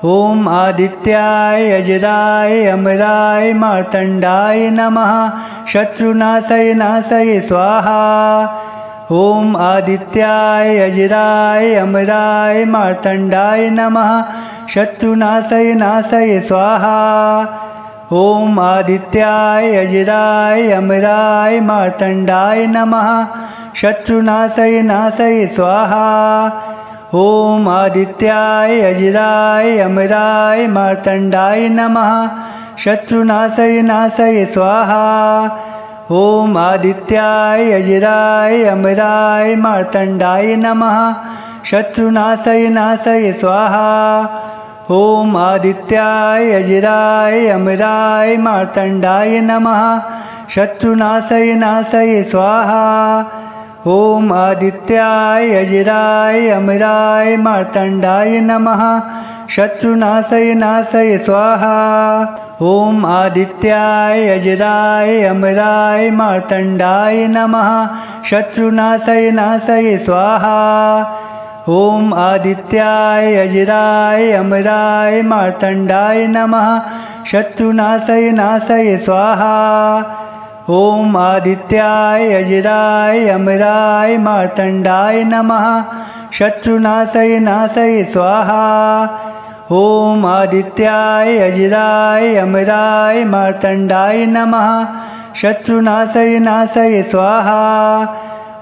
ॐ आदित्याय अजराय अमराय मार्तण्डाय नमः शत्रुनाशय नाशय स्वाहा। ॐ आदित्याय अजराय अमराय मार्तण्डाय नमः शत्रुनाशय नाशय स्वाहा। ॐ आदित्याय अजराय अमराय मार्तण्डाय नमः शत्रुनाशय नाशय स्वाहा। ॐ आदित्याय अजराय अमराय मार्तण्डाय नमः शत्रुनाशय नाशय स्वाहा। ॐ आदित्याय अजराय अमराय मार्तण्डाय नमः शत्रुनाशय नाशय स्वाहा। ॐ आदित्याय अजराय अमराय मार्तण्डाय नमः शत्रुनाशय नाशय स्वाहा। ॐ आदित्याय अजराय अमराय मार्तण्डाय नमः शत्रुनाशय नाशय स्वाहा। ॐ आदित्याय अजराय अमराय मार्तण्डाय नमः शत्रुनाशय नाशय स्वाहा। ॐ आदित्याय अजराय अमराय मार्तण्डाय नमः शत्रुनाशय नाशय स्वाहा। ॐ आदित्याय अजराय अमराय मार्तण्डाय नमः शत्रुनाशय नाशय स्वाहा। ॐ आदित्याय अजराय अमराय मार्तण्डाय नमः शत्रुनाशय नाशय स्वाहा।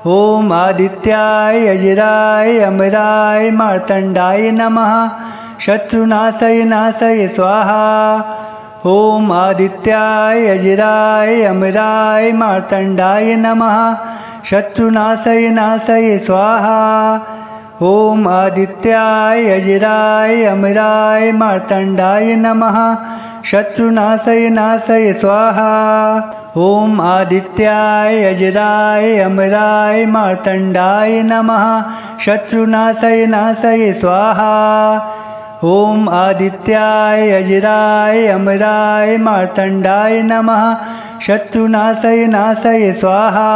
ॐ आदित्याय अजराय अमराय मार्तण्डाय नमः शत्रुनाशय नाशय स्वाहा। ॐ आदित्याय अजराय अमराय मार्तण्डाय नमः शत्रुनाशय नाशय स्वाहा। ॐ आदित्याय अजराय अमराय मार्तण्डाय नमः शत्रुनाशय नाशय स्वाहा। ॐ आदित्याय अजराय अमराय मार्तण्डाय नमः शत्रुनाशय नाशय स्वाहा। ॐ आदित्याय अजराय अमराय मार्तण्डाय नमः शत्रुनाशय नाशय स्वाहा।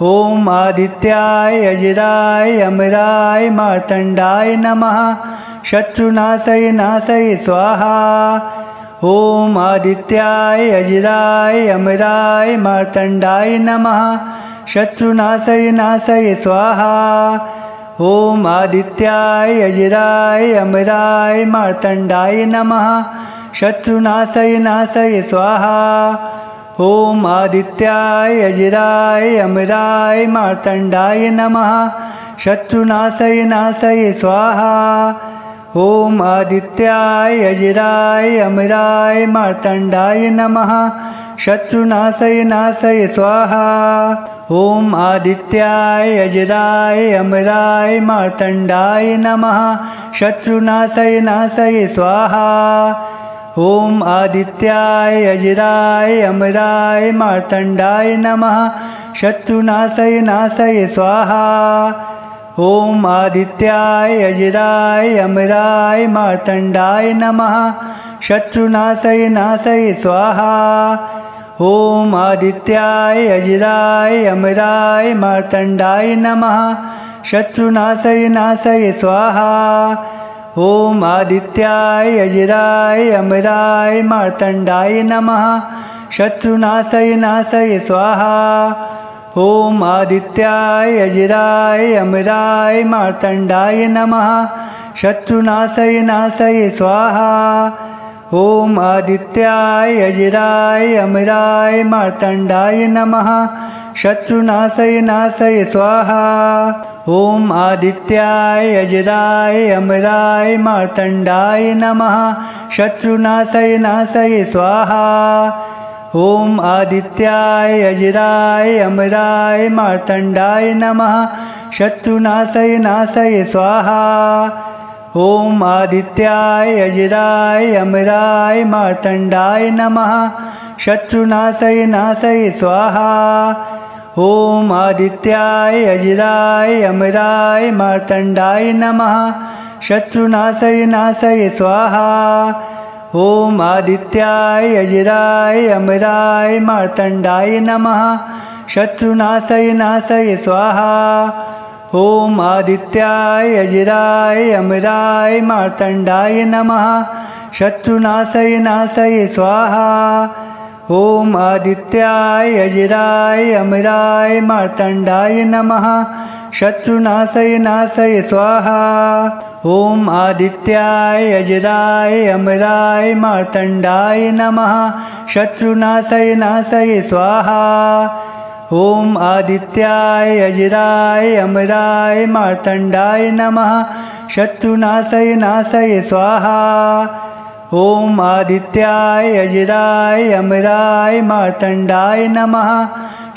ॐ आदित्याय अजराय अमराय मार्तण्डाय नमः शत्रुनाशय नाशय स्वाहा। ॐ आदित्याय अजराय अमराय मार्तण्डाय नमः शत्रुनाशय नाशय स्वाहा। ॐ आदित्याय अजराय अमराय मार्तण्डाय नमः शत्रुनाशय नाशय स्वाहा। ॐ आदित्याय अजराय अमराय मार्तण्डाय नमः शत्रुनाशय नाशय स्वाहा। ॐ आदित्याय अजराय अमराय मार्तण्डाय नमः शत्रुनाशय नाशय स्वाहा। ॐ आदित्याय अजराय अमराय मार्तण्डाय नमः शत्रुनाशय नाशय स्वाहा। ॐ आदित्याय अजराय अमराय मार्तण्डाय नमः शत्रुनाशय नाशय स्वाहा। ॐ आदित्याय अजराय अमराय मार्तण्डाय नमः शत्रुनाशय नाशय स्वाहा। ॐ आदित्याय अजराय अमराय मार्तण्डाय नमः शत्रुनाशय नाशय स्वाहा। ॐ आदित्याय अजराय अमराय मार्तण्डाय नमः शत्रुनाशय नाशय स्वाहा। ॐ आदित्याय अजराय अमराय मार्तण्डाय नमः शत्रुनाशय नाशय स्वाहा। ॐ आदित्याय अजराय अमराय मार्तण्डाय नमः शत्रुनाशय नाशय स्वाहा। ॐ आदित्याय अजराय अमराय मार्तण्डाय नमः शत्रुनाशय नाशय स्वाहा। ॐ आदित्याय अजराय अमराय मार्तण्डाय नमः शत्रुनाशय नाशय स्वाहा। ॐ आदित्याय अजराय अमराय मार्तण्डाय नमः शत्रुनाशय नाशय स्वाहा। ॐ आदित्याय अजराय अमराय मार्तण्डाय नमः शत्रुनाशय नाशय स्वाहा। ॐ आदित्याय अजराय अमराय मार्तण्डाय नमः शत्रुनाशय नाशय स्वाहा। ॐ आदित्याय अजिराय अमराय मार्तण्डाय नमः शत्रुनाशय नाशय स्वाहा। ॐ आदित्याय अजिराय अमराय मार्तण्डाय नमः शत्रुनाशय नाशय स्वाहा। ॐ आदित्याय अजिराय अमराय मार्तण्डाय नमः शत्रुनाशय नाशय स्वाहा। ॐ आदित्याय अजिराय अमराय मार्तण्डाय नमः शत्रुनाशय नाशय स्वाहा। ॐ आदित्याय अजिराय अमराय मार्तण्डाय नमः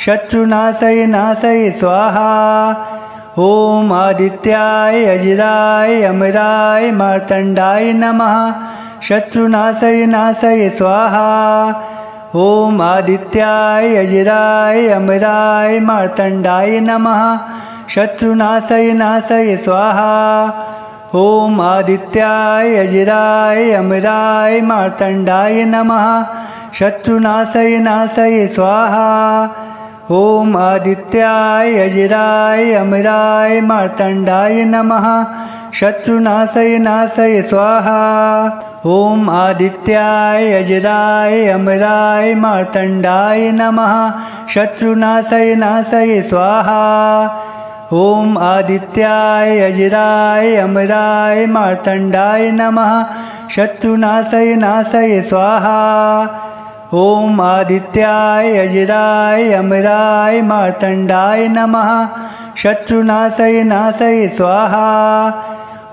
शत्रुनाशय नाशय स्वाहा। ॐ आदित्याय अजिराय अमराय मार्तण्डाय नमः शत्रुनाशय नाशय स्वाहा। ॐ आदित्याय अजिराय अमराय मार्तण्डाय नमः शत्रुनाशय नाशय स्वाहा। ॐ आदित्याय अजिराय अमराय मार्तण्डाय नमः शत्रुनाशय नाशय स्वाहा। ॐ आदित्याय अजिराय अमराय मार्तण्डाय नमः शत्रुनाशय नाशय स्वाहा। ॐ आदित्याय अजिराय अमराय मार्तण्डाय नमः शत्रुनाशय नाशय स्वाहा। ॐ आदित्याय अजिराय अमराय मार्तण्डाय नमः शत्रुनाशय नाशय स्वाहा। ॐ आदित्याय अजिराय अमराय मार्तण्डाय नमः शत्रुनाशय नाशय स्वाहा।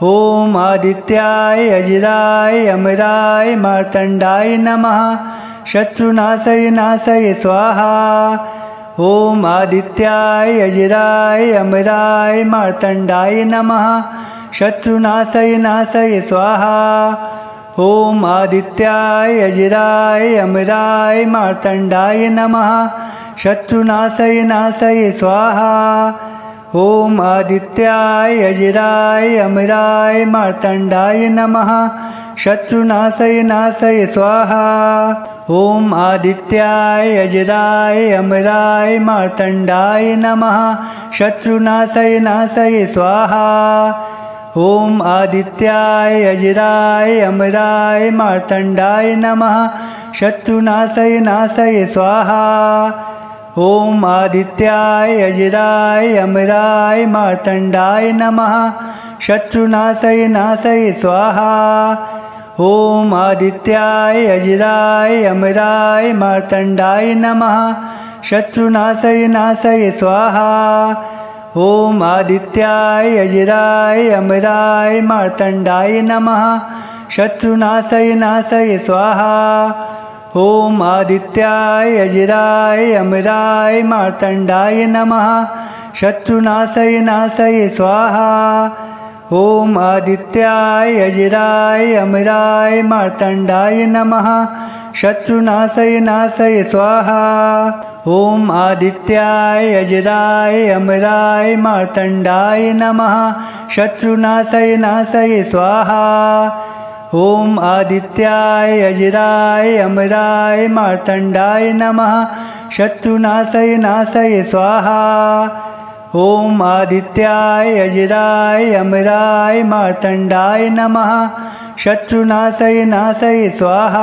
ॐ आदित्याय अजिराय अमराय मार्तण्डाय नमः शत्रुनाशय नाशय स्वाहा। ॐ आदित्याय अजिराय अमराय मार्तण्डाय नमः शत्रुनाशय नाशय स्वाहा। ॐ आदित्याय अजिराय अमराय मार्तण्डाय नमः शत्रुनाशय नाशय स्वाहा। ॐ आदित्याय अजिराय अमराय मार्तण्डाय नमः शत्रुनाशय नाशय स्वाहा। ॐ आदित्याय अजिराय अमराय मार्तण्डाय नमः शत्रुनाशय नाशय स्वाहा। ॐ आदित्याय अजिराय अमराय मार्तण्डाय नमः शत्रुनाशय नाशय स्वाहा। ॐ आदित्याय अजिराय अमराय मार्तण्डाय नमः शत्रुनाशय नाशय स्वाहा। ॐ आदित्याय अजिराय अमराय मार्तण्डाय नमः शत्रुनाशय नाशय स्वाहा। ॐ आदित्याय अजिराय अमराय मार्तण्डाय नमः शत्रुनाशय नाशय स्वाहा। ॐ आदित्याय अजिराय अमराय मार्तण्डाय नमः शत्रुनाशय नाशय स्वाहा। ॐ आदित्याय अजिराय अमराय मार्तण्डाय नमः शत्रुनाशय नाशय स्वाहा। ॐ आदित्याय अजिराय अमराय मार्तण्डाय नमः शत्रुनाशय नाशय स्वाहा। ॐ आदित्याय अजिराय अमराय मार्तण्डाय नमः शत्रुनाशय नाशय स्वाहा। ॐ आदित्याय अजिराय अमराय मार्तण्डाय नमः शत्रुनाशय नाशय स्वाहा।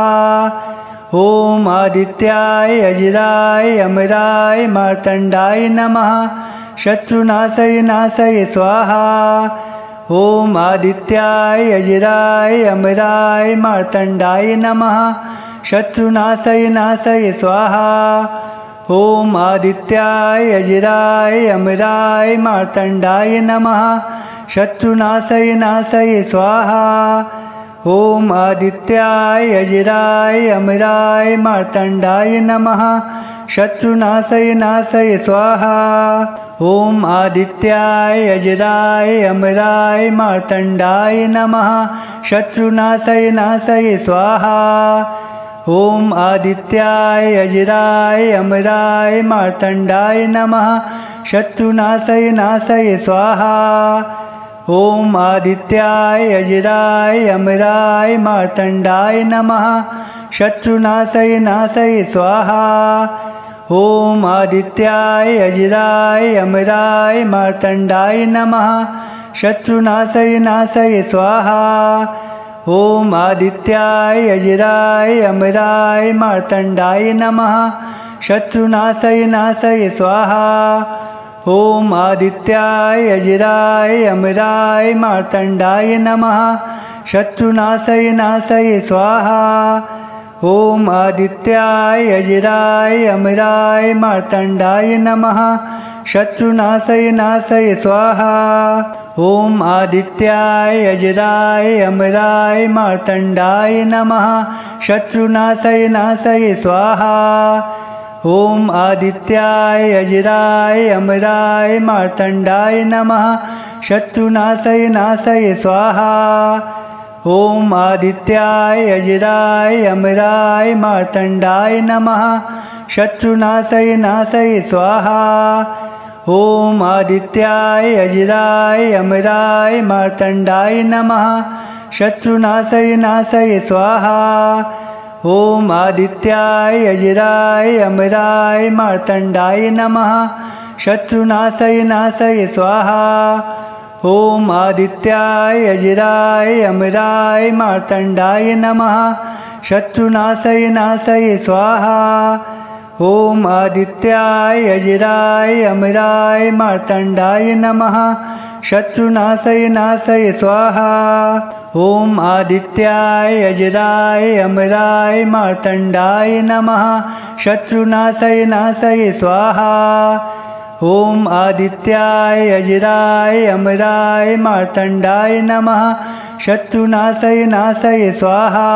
ॐ आदित्याय अजिराय अमराय मार्तण्डाय नमः शत्रुनाशय नाशय स्वाहा। ॐ आदित्याय अजिराय अमराय मार्तण्डाय नमः शत्रुनाशय नाशय स्वाहा। ॐ आदित्याय अजिराय अमराय मार्तण्डाय नमः शत्रुनाशय नाशय स्वाहा। ॐ आदित्याय अजिराय अमराय मार्तण्डाय नमः शत्रुनाशय नाशय स्वाहा। ॐ आदित्याय अजिराय अमराय मार्तण्डाय नमः शत्रुनाशय नाशय स्वाहा। ॐ आदित्याय अजिराय अमराय मार्तण्डाय नमः शत्रुनाशय नाशय स्वाहा। ॐ आदित्याय अजिराय अमराय मार्तण्डाय नमः शत्रुनाशय नाशय स्वाहा। ॐ आदित्याय अजिराय अमराय मार्तण्डाय नमः शत्रुनाशय नाशय स्वाहा। ॐ आदित्याय अजिराय अमराय मार्तण्डाय नमः शत्रुनाशय नाशय स्वाहा। ॐ आदित्याय अजिराय अमराय मार्तण्डाय नमः शत्रुनाशय नाशय स्वाहा। ॐ आदित्याय अजिराय अमराय मार्तण्डाय नमः शत्रुनाशय नाशय स्वाहा। ॐ आदित्याय अजिराय अमराय मार्तण्डाय नमः शत्रुनाशय नाशय स्वाहा। ॐ आदित्याय अजिराय अमराय मार्तण्डाय नमः शत्रुनाशय नाशय स्वाहा। ॐ आदित्याय अजिराय अमराय मार्तण्डाय नमः शत्रुनाशय नाशय स्वाहा। ॐ आदित्याय अजिराय अमराय मार्तण्डाय नमः शत्रुनाशय नाशय स्वाहा। ॐ आदित्याय अजिराय अमराय मार्तण्डाय नमः शत्रुनाशय नाशय स्वाहा। ॐ आदित्याय अजिराय अमराय मार्तण्डाय नमः शत्रुनाशय नाशय स्वाहा। ॐ आदित्याय अजिराय अमराय मार्तण्डाय नमः शत्रुनाशय नाशय स्वाहा। ॐ आदित्याय अजिराय अमराय मार्तण्डाय नमः शत्रुनाशय नाशय स्वाहा। ॐ आदित्याय अजिराय अमराय मार्तण्डाय नमः शत्रुनाशय नाशय स्वाहा।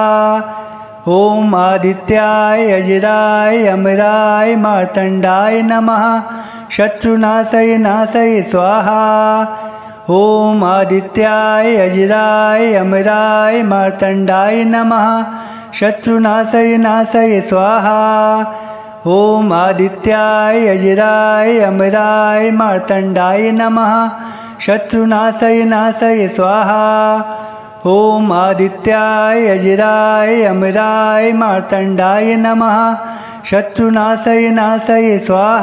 ॐ आदित्याय अजिराय अमराय मार्तण्डाय नमः शत्रुनाशय नाशय स्वाहा। ॐ आदित्याय अजिराय अमराय मार्तण्डाय नमः शत्रुनाशय नाशय स्वाहा। ॐ आदित्याय अजिराय अमराय मार्तण्डाय नमः शत्रुनाशय नाशय स्वाहा। ॐ आदित्याय अजिराय अमराय मार्तण्डाय नमः शत्रुनाशय नाशय स्वाहा।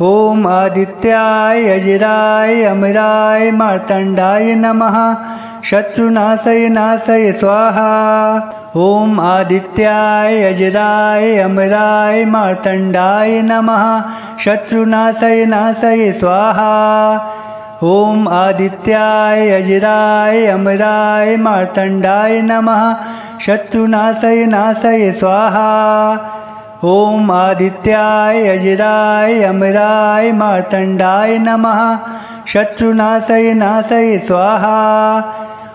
ॐ आदित्याय अजिराय अमराय मार्तण्डाय नमः शत्रुनाशय नाशय स्वाहा। ॐ आदित्याय अजिराय अमराय मार्तण्डाय नमः शत्रुनाशय नाशय स्वाहा। ॐ आदित्याय अजिराय अमराय मार्तण्डाय नमः शत्रुनाशय नाशय स्वाहा। ॐ आदित्याय अजिराय अमराय मार्तण्डाय नमः शत्रुनाशय नाशय स्वाहा।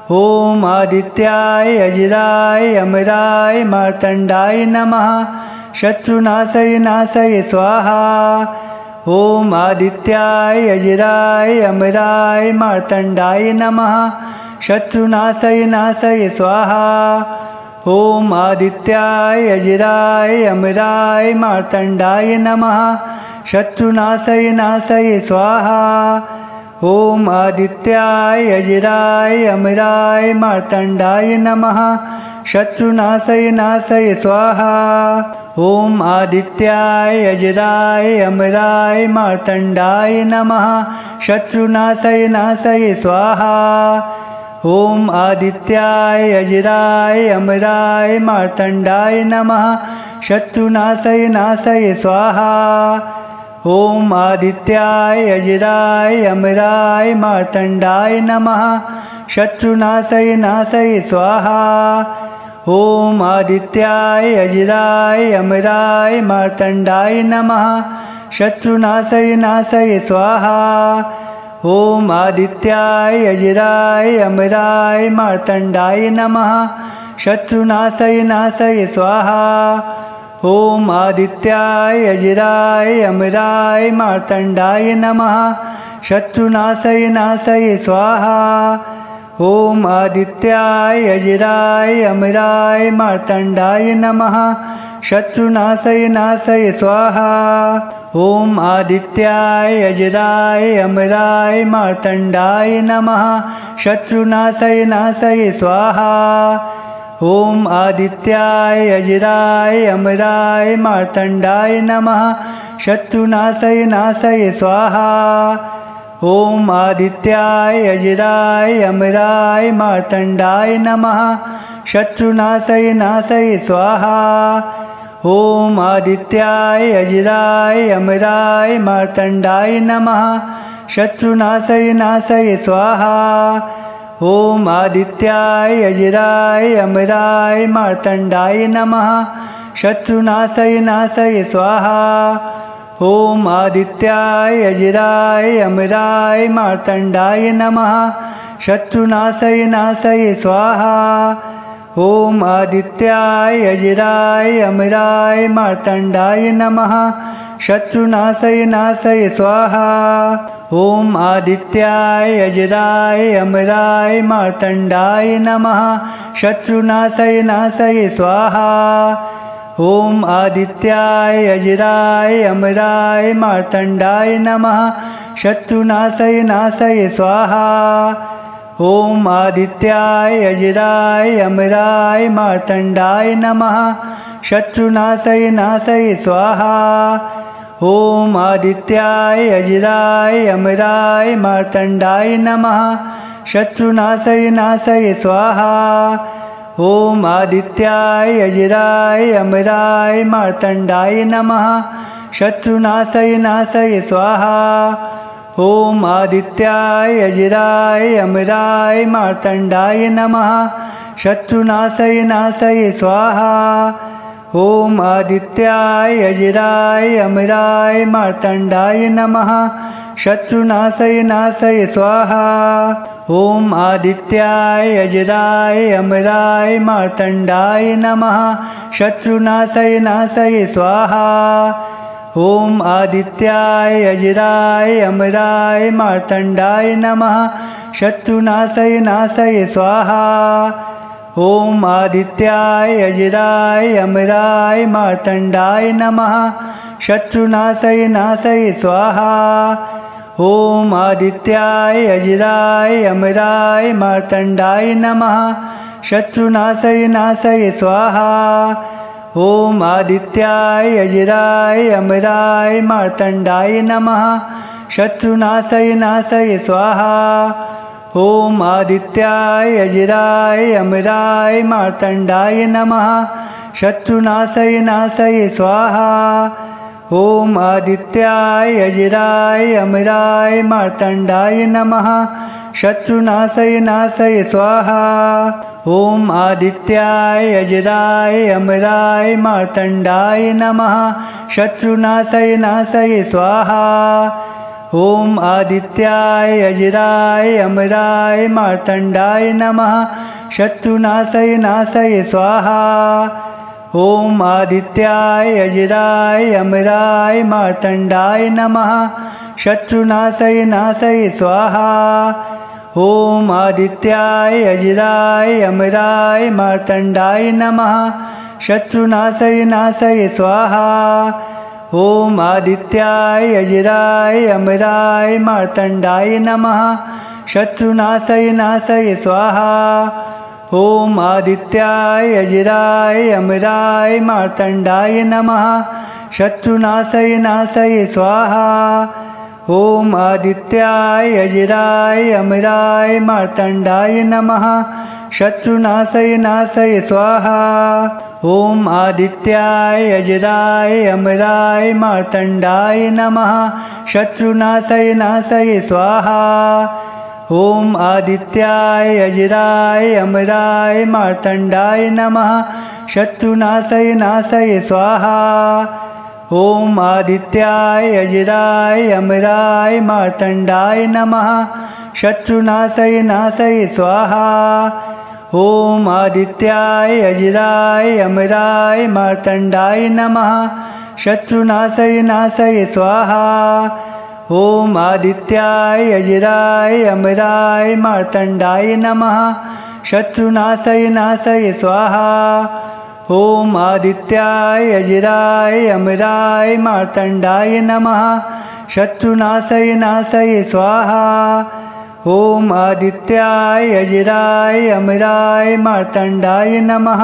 ॐ आदित्याय अजिराय अमराय मार्तण्डाय नमः शत्रुनाशय नाशय स्वाहा। ॐ आदित्याय अजिराय अमराय मार्तण्डाय नमः शत्रुनाशय नाशय स्वाहा। ॐ आदित्याय अजिराय अमराय मार्तण्डाय नमः शत्रुनाशय नाशय स्वाहा। ॐ आदित्याय अजिराय अमराय मार्तण्डाय नमः शत्रुनाशय नाशय स्वाहा। ॐ आदित्याय अजिराय अमराय मार्तण्डाय नमः शत्रुनाशय नाशय स्वाहा। ॐ आदित्याय अजिराय अमराय मार्तण्डाय नमः शत्रुनाशय नाशय स्वाहा। ॐ आदित्याय अजिराय अमराय मार्तण्डाय नमः शत्रुनाशय नाशय स्वाहा। ॐ आदित्याय अजिराय अमराय मार्तण्डाय नमः शत्रुनाशय नाशय स्वाहा। ॐ आदित्याय अजिराय अमराय मार्तण्डाय नमः शत्रुनाशय नाशय स्वाहा। ॐ आदित्याय अजिराय अमराय मार्तण्डाय नमः शत्रुनाशय नाशय स्वाहा। ॐ आदित्याय अजिराय अमराय मार्तण्डाय नमः शत्रुनाशय नाशय स्वाहा। ॐ आदित्याय अजिराय अमराय मार्तण्डाय नमः शत्रुनाशय नाशय स्वाहा। ॐ आदित्याय अजिराय अमराय मार्तण्डाय नमः शत्रुनाशय नाशय स्वाहा। ॐ आदित्याय अजिराय अमराय मार्तण्डाय नमः शत्रुनाशय नाशय स्वाहा। ॐ आदित्याय अजिराय अमराय मार्तण्डाय नमः शत्रुनाशय नाशय स्वाहा। ॐ आदित्याय अजिराय अमराय मार्तण्डाय नमः शत्रुनाशय नाशय स्वाहा। ॐ आदित्याय अजिराय अमराय मार्तण्डाय नमः शत्रुनाशय नाशय स्वाहा। ॐ आदित्याय अजिराय अमराय मार्तण्डाय नमः शत्रुनाशय नाशय स्वाहा। ॐ आदित्याय अजिराय अमराय मार्तण्डाय नमः शत्रुनाशय नाशय स्वाहा। ॐ आदित्याय अजिराय अमराय मार्तण्डाय नमः शत्रुनाशय नाशय स्वाहा। ॐ आदित्याय अजिराय अमराय मार्तण्डाय नमः शत्रुनाशय नाशय स्वाहा। ॐ आदित्याय अजिराय अमराय मार्तण्डाय नमः शत्रुनाशय नाशय स्वाहा। ॐ आदित्याय अजिराय अमराय मार्तण्डाय नमः शत्रुनाशय नाशय स्वाहा। ॐ आदित्याय अजिराय अमराय मार्तण्डाय नमः शत्रुनाशय नाशय स्वाहा। ॐ आदित्याय अजिराय अमराय मार्तण्डाय नमः शत्रुनाशय नाशय स्वाहा। ॐ आदित्याय अजिराय अमराय मार्तण्डाय नमः शत्रुनाशय नाशय स्वाहा। ॐ आदित्याय अजिराय अमराय मार्तण्डाय नमः शत्रुनाशय नाशय स्वाहा। ॐ आदित्याय अजिराय अमराय मार्तण्डाय नमः शत्रुनाशय नाशय स्वाहा। ॐ आदित्याय अजिराय अमराय मार्तण्डाय नमः शत्रुनाशय नाशय स्वाहा। ॐ आदित्याय अजिराय अमराय मार्तण्डाय नमः शत्रुनाशय नाशय स्वाहा। ॐ आदित्याय अजिराय अमराय मार्तण्डाय नमः शत्रुनाशय नाशय स्वाहा। ॐ आदित्याय अजिराय अमराय मार्तण्डाय नमः शत्रुनाशय नाशय स्वाहा। ॐ आदित्याय अजिराय अमराय मार्तण्डाय नमः शत्रुनाशय नाशय स्वाहा। ॐ आदित्याय अजिराय अमराय मार्तण्डाय नमः शत्रुनाशय नाशय स्वाहा। ॐ आदित्याय अजिराय अमराय मार्तण्डाय नमः शत्रुनाशय नाशय स्वाहा। ॐ आदित्याय अजिराय अमराय मार्तण्डाय नमः शत्रुनाशय नाशय स्वाहा। ॐ आदित्याय अजिराय अमराय मार्तण्डाय नमः शत्रुनाशय नाशय स्वाहा। ॐ आदित्याय अजिराय अमराय मार्तण्डाय नमः शत्रुनाशय नाशय स्वाहा। ॐ आदित्याय अजिराय अमराय मार्तण्डाय नमः शत्रुनाशय नाशय स्वाहा। ॐ आदित्याय अजिराय अमराय मार्तण्डाय नमः शत्रुनाशय नाशय स्वाहा। ॐ आदित्याय अजिराय अमराय मार्तण्डाय नमः शत्रुनाशय नाशय स्वाहा। ॐ आदित्याय अजिराय अमराय मार्तण्डाय नमः शत्रुनाशय नाशय स्वाहा। ॐ आदित्याय अजिराय अमराय मार्तण्डाय नमः शत्रुनाशय नाशय स्वाहा। ॐ आदित्याय अजिराय अमराय मार्तण्डाय नमः शत्रुनाशय नाशय स्वाहा। ॐ आदित्याय अजिराय अमराय मार्तण्डाय नमः शत्रुनाशय नाशय स्वाहा। ॐ आदित्याय अजिराय अमराय मार्तण्डाय नमः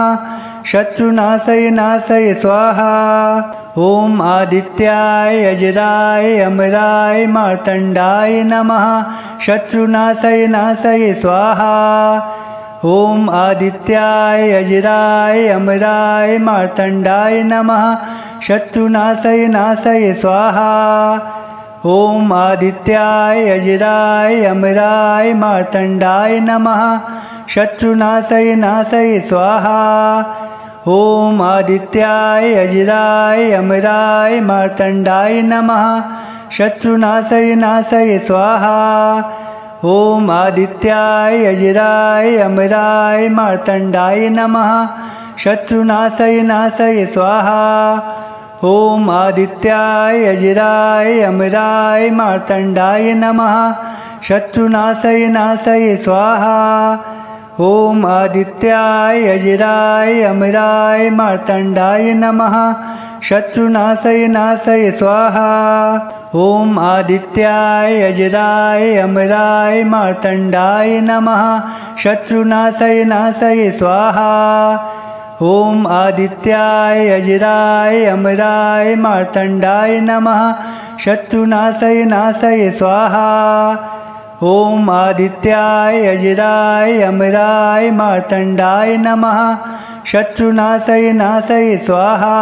शत्रुनाशय नाशय स्वाहा। ॐ आदित्याय अजिराय अमराय मार्तण्डाय नमः शत्रुनाशय नाशय स्वाहा। ॐ आदित्याय अजिराय अमराय मार्तण्डाय नमः शत्रुनाशय नाशय स्वाहा। ॐ आदित्याय अजिराय अमराय मार्तण्डाय नमः शत्रुनाशय नाशय स्वाहा। ॐ आदित्याय अजिराय अमराय मार्तण्डाय नमः शत्रुनाशय नाशय स्वाहा। ॐ आदित्याय अजिराय अमराय मार्तण्डाय नमः शत्रुनाशय नाशय स्वाहा। ॐ आदित्याय अजिराय अमराय मार्तण्डाय नमः शत्रुनाशय नाशय स्वाहा। ॐ आदित्याय अजिराय अमराय मार्तण्डाय नमः शत्रुनाशय नाशय स्वाहा। ॐ आदित्याय अजिराय अमराय मार्तण्डाय नमः शत्रुनाशय नाशय स्वाहा। ॐ आदित्याय अजिराय अमराय मार्तण्डाय नमः शत्रुनाशय नाशय स्वाहा। ॐ आदित्याय अजिराय अमराय मार्तण्डाय नमः शत्रुनाशय नाशय स्वाहा।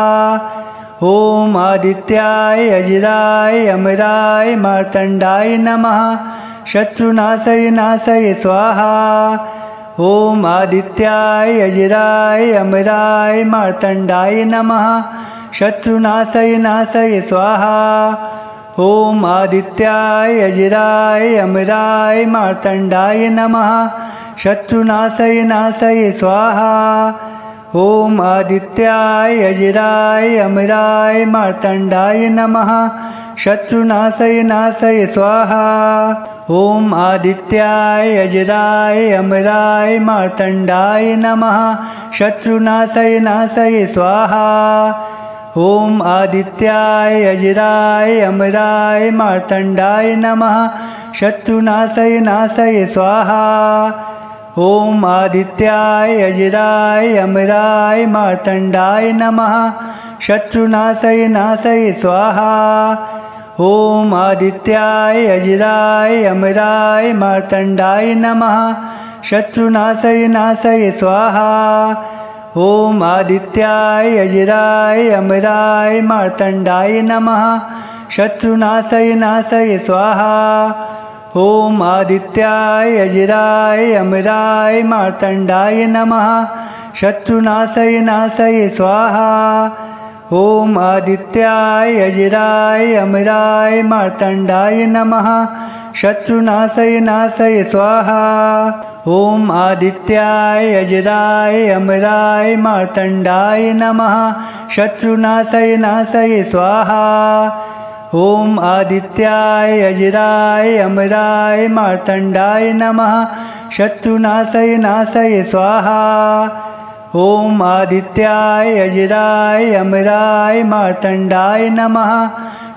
ॐ आदित्याय अजिराय अमराय मार्तण्डाय नमः शत्रुनाशय नाशय स्वाहा। ॐ आदित्याय अजिराय अमराय मार्तण्डाय नमः शत्रुनाशय नाशय स्वाहा। ॐ आदित्याय अजिराय अमराय मार्तण्डाय नमः शत्रुनाशय नाशय स्वाहा। ॐ आदित्याय अजिराय अमराय मार्तण्डाय नमः शत्रुनाशय नाशय स्वाहा। ॐ आदित्याय अजिराय अमराय मार्तण्डाय नमः शत्रुनाशय नाशय स्वाहा। ॐ आदित्याय अजिराय अमराय मार्तण्डाय नमः शत्रुनाशय नाशय स्वाहा। ॐ आदित्याय अजिराय अमराय मार्तण्डाय नमः शत्रुनाशय नाशय स्वाहा। ॐ आदित्याय अजिराय अमराय मार्तण्डाय नमः शत्रुनाशय नाशय स्वाहा। ॐ आदित्याय अजिराय अमराय मार्तण्डाय नमः शत्रुनाशय नाशय स्वाहा। ॐ आदित्याय अजिराय अमराय मार्तण्डाय नमः शत्रुनाशय नाशय स्वाहा। ॐ आदित्याय अजिराय अमराय मार्तण्डाय नमः शत्रुनाशय नाशय स्वाहा। ॐ आदित्याय अजिराय अमराय मार्तण्डाय नमः शत्रुनाशय नाशय स्वाहा। ॐ आदित्याय अजिराय अमराय मार्तण्डाय नमः शत्रुनाशय नाशय स्वाहा। ॐ आदित्याय अजिराय अमराय मार्तण्डाय नमः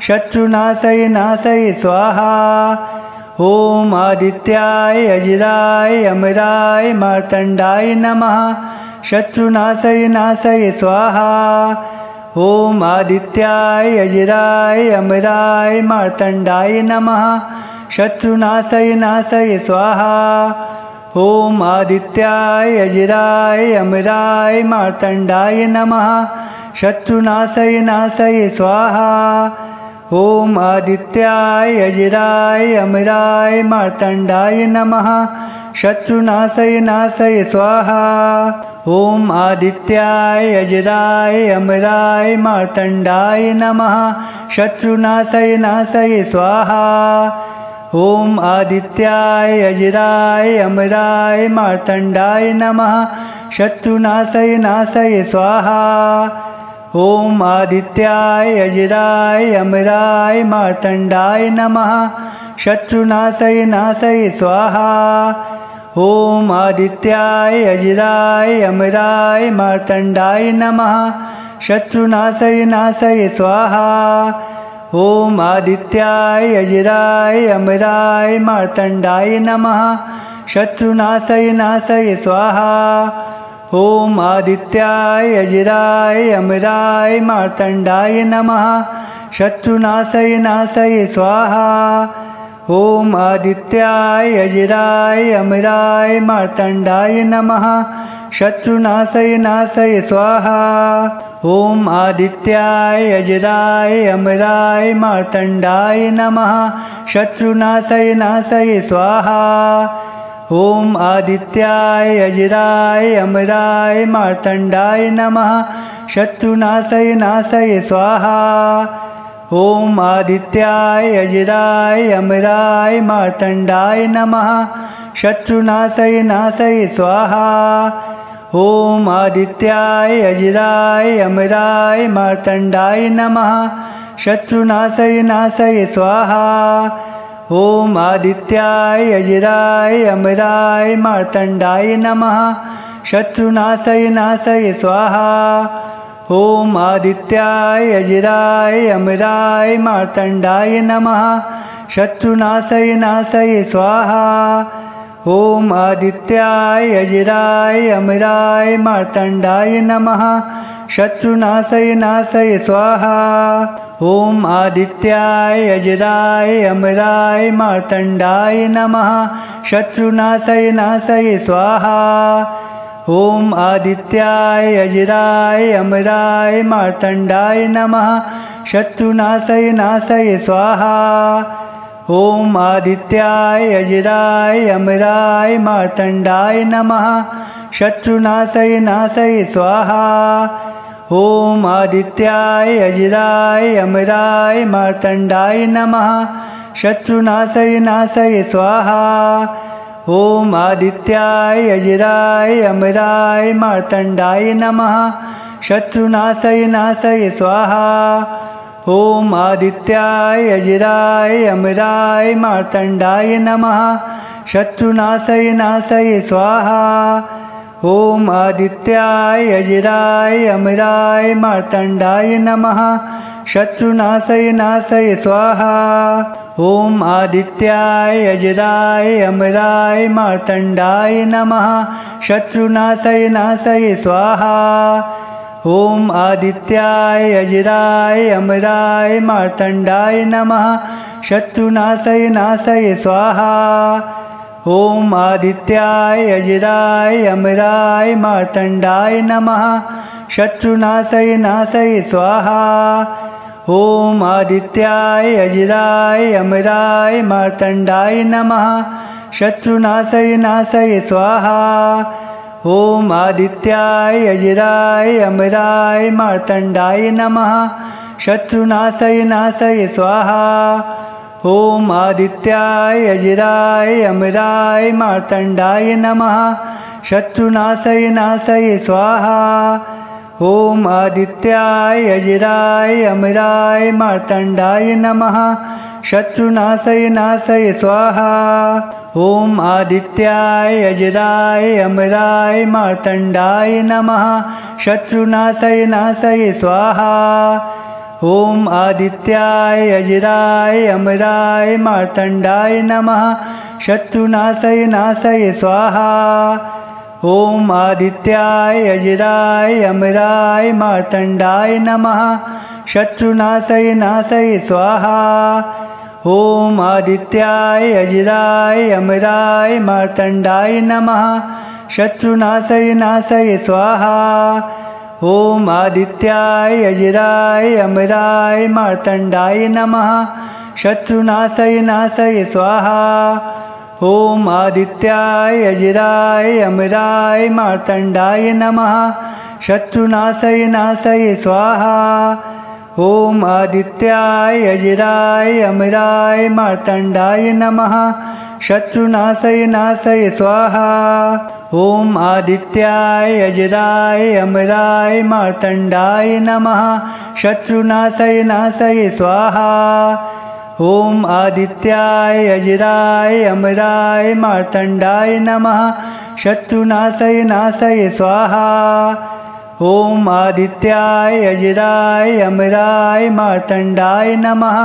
शत्रुनाशय नाशय स्वाहा। ॐ आदित्याय अजिराय अमराय मार्तण्डाय नमः शत्रुनाशय नाशय स्वाहा। ॐ आदित्याय अजिराय अमराय मार्तण्डाय नमः शत्रुनाशय नाशय स्वाहा। ॐ आदित्याय अजिराय अमराय मार्तण्डाय नमः शत्रुनाशय नाशय स्वाहा। ॐ आदित्याय अजिराय अमराय मार्तण्डाय नमः शत्रुनाशय नाशय स्वाहा। ॐ आदित्याय अजिराय अमराय मार्तण्डाय नमः शत्रुनाशय नाशय स्वाहा। ॐ आदित्याय अजिराय अमराय मार्तण्डाय नमः शत्रुनाशय नाशय स्वाहा। ॐ आदित्याय अजिराय अमराय मार्तण्डाय नमः शत्रुनाशय नाशय स्वाहा। ॐ आदित्याय अजिराय अमराय मार्तण्डाय नमः शत्रुनाशय नाशय स्वाहा। ॐ आदित्याय अजराय अमराय मार्तण्डाय नमः शत्रुनाशय नाशय स्वाहा। ॐ आदित्याय अजराय अमराय मार्तण्डाय नमः शत्रुनाशय नाशय स्वाहा। ॐ आदित्याय अजराय अमराय मार्तण्डाय नमः शत्रुनाशय नाशय स्वाहा। ॐ आदित्याय अजराय अमराय मार्तण्डाय नमः शत्रुनाशय नाशय स्वाहा। ॐ आदित्याय अजराय अमराय मार्तण्डाय नमः शत्रुनाशय नाशय स्वाहा। ॐ आदित्याय अजराय अमराय मार्तण्डाय नमः शत्रुनाशय नाशय स्वाहा। ॐ आदित्याय अजराय अमराय मार्तण्डाय नमः शत्रुनाशय नाशय स्वाहा। ॐ आदित्याय अजराय अमराय मार्तण्डाय नमः शत्रुनाशय नाशय स्वाहा। ॐ आदित्याय अजराय अमराय मार्तण्डाय नमः शत्रुनाशय नाशय स्वाहा। ॐ आदित्याय अजराय अमराय मार्तण्डाय नमः शत्रुनाशय नाशय स्वाहा। ॐ आदित्याय अजराय अमराय मार्तण्डाय नमः शत्रुनाशय नाशय स्वाहा। ॐ आदित्याय अजराय अमराय मार्तण्डाय नमः शत्रुनाशय नाशय स्वाहा। ॐ आदित्याय अजराय अमराय मार्तण्डाय नमः शत्रुनाशय नाशय स्वाहा। ॐ आदित्याय अजराय अमराय मार्तण्डाय नमः शत्रुनाशय नाशय स्वाहा। ॐ आदित्याय अजराय अमराय मार्तण्डाय नमः शत्रुनाशय नाशय स्वाहा। ॐ आदित्याय अजराय अमराय मार्तण्डाय नमः शत्रुनाशय नाशय स्वाहा। ॐ आदित्याय अजराय अमराय मार्तण्डाय नमः शत्रुनाशय नाशय स्वाहा। ॐ आदित्याय अजराय अमराय मार्तण्डाय नमः शत्रुनाशय नाशय स्वाहा। ॐ आदित्याय अजराय अमराय मार्तण्डाय नमः शत्रुनाशय नाशय स्वाहा। ॐ आदित्याय अजराय अमराय मार्तण्डाय नमः शत्रुनाशय नाशय स्वाहा। ॐ आदित्याय अजराय अमराय मार्तण्डाय नमः शत्रुनाशय नाशय स्वाहा। ॐ आदित्याय अजराय अमराय मार्तण्डाय नमः शत्रुनाशय नाशय स्वाहा। ॐ आदित्याय अजराय अमराय मार्तण्डाय नमः शत्रुनाशय नाशय स्वाहा। ॐ आदित्याय अजराय अमराय मार्तण्डाय नमः शत्रुनाशय नाशय स्वाहा। ॐ आदित्याय अजराय अमराय मार्तण्डाय नमः शत्रुनाशय नाशय स्वाहा। ॐ आदित्याय अजराय अमराय मार्तण्डाय नमः शत्रुनाशय नाशय स्वाहा। ॐ आदित्याय अजराय अमराय मार्तण्डाय नमः शत्रुनाशय नाशय स्वाहा। ॐ आदित्याय अजराय अमराय मार्तण्डाय नमः शत्रुनाशय नाशय स्वाहा। ॐ आदित्याय अजराय अमराय मार्तण्डाय नमः शत्रुनाशय नाशय स्वाहा। ॐ आदित्याय अजराय अमराय मार्तण्डाय नमः शत्रुनाशय नाशय स्वाहा। ॐ आदित्याय अजराय अमराय मार्तण्डाय नमः शत्रुनाशय नाशय स्वाहा। ॐ आदित्याय अजराय अमराय मार्तण्डाय नमः शत्रुनाशय नाशय स्वाहा। ॐ आदित्याय अजराय अमराय मार्तण्डाय नमः शत्रुनाशय नाशय स्वाहा। ॐ आदित्याय अजराय अमराय मार्तण्डाय नमः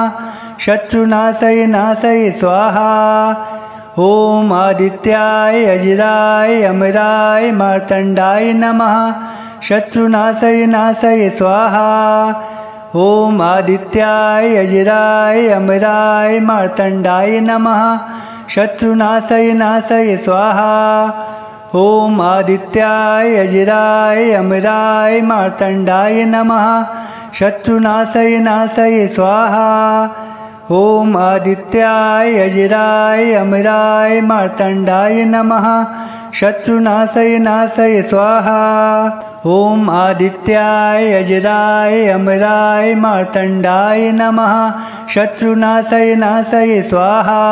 शत्रुनाशय नाशय स्वाहा। ॐ आदित्याय अजराय अमराय मार्तण्डाय नमः शत्रुनाशय नाशय स्वाहा। ॐ आदित्याय अजराय अमराय मार्तण्डाय नमः शत्रुनाशय नाशय स्वाहा। ॐ आदित्याय अजराय अमराय मार्तण्डाय नमः शत्रुनाशय नाशय स्वाहा। ॐ आदित्याय अजराय अमराय मार्तण्डाय नमः शत्रुनाशय नाशय स्वाहा। ॐ आदित्याय अजराय अमराय मार्तण्डाय नमः शत्रुनाशय नाशय स्वाहा।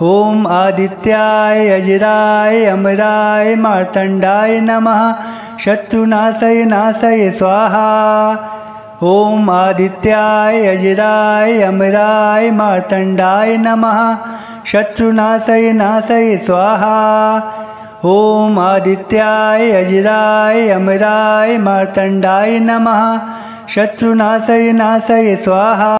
ॐ आदित्याय अजराय अमराय मार्तण्डाय नमः शत्रुनाशय नाशय स्वाहा। ॐ आदित्याय अजराय अमराय मार्तण्डाय नमः शत्रुनाशय नाशय स्वाहा। ॐ आदित्याय अजराय अमराय मार्तण्डाय नमः शत्रुनाशय नाशय स्वाहा।